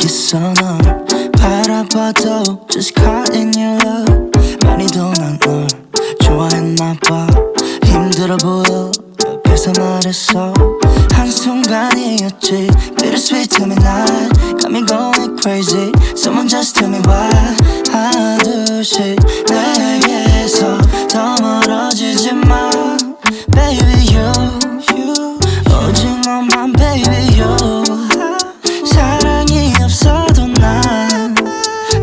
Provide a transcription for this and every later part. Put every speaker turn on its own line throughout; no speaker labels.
있어 널 바라봐도 just caught in your love. 많이도 난 널 좋아했나봐. 힘들어 보여 옆에서 말했어. 한순간이었지 bittersweet tell me not got me going crazy. Someone just tell me why. 하나 둘씩 내게서 더 멀어지지 마 baby you 오직 너만 baby you. 사랑이 없어도 난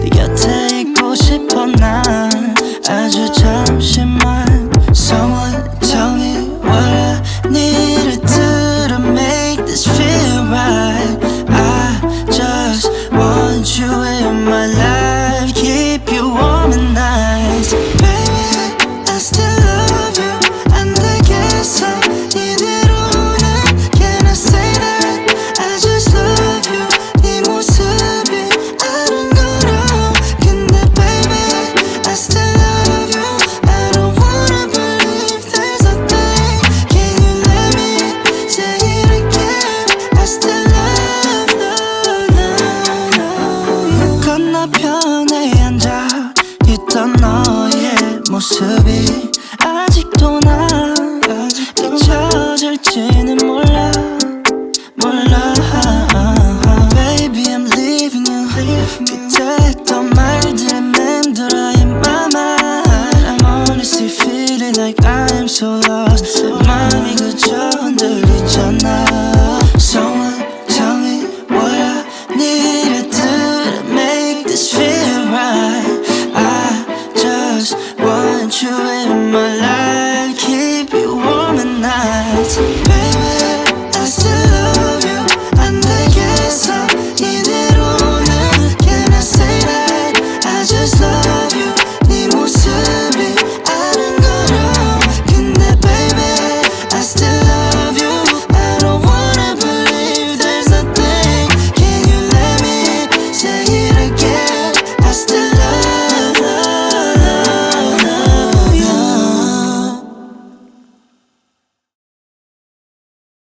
네 곁에 있고 싶어 난 아주 잠시만. Someone tell me what I need to do to make this feel right. I just want you in my life, keep you warm and nice. Baby, I still love you. 안 되겠어 이대로는. Can I say that I just love you. 네 모습이 아름다워. 근데 baby, I still love you. I don't wanna believe there's a thing. Can you let me say it again? I still love you. 건너편에 앉아 있던 너의 모습이 아직도 난 잊혀질지는 몰라 몰라. Baby I'm leaving you. 그때 했던 말들이 맴돌아 in my mind. I'm honestly feeling like I am so lost. 마음이 그저 흔들리잖아. Someone tell me what I need to do to make this feel right. I just want you in my life, keep you warm at night. Baby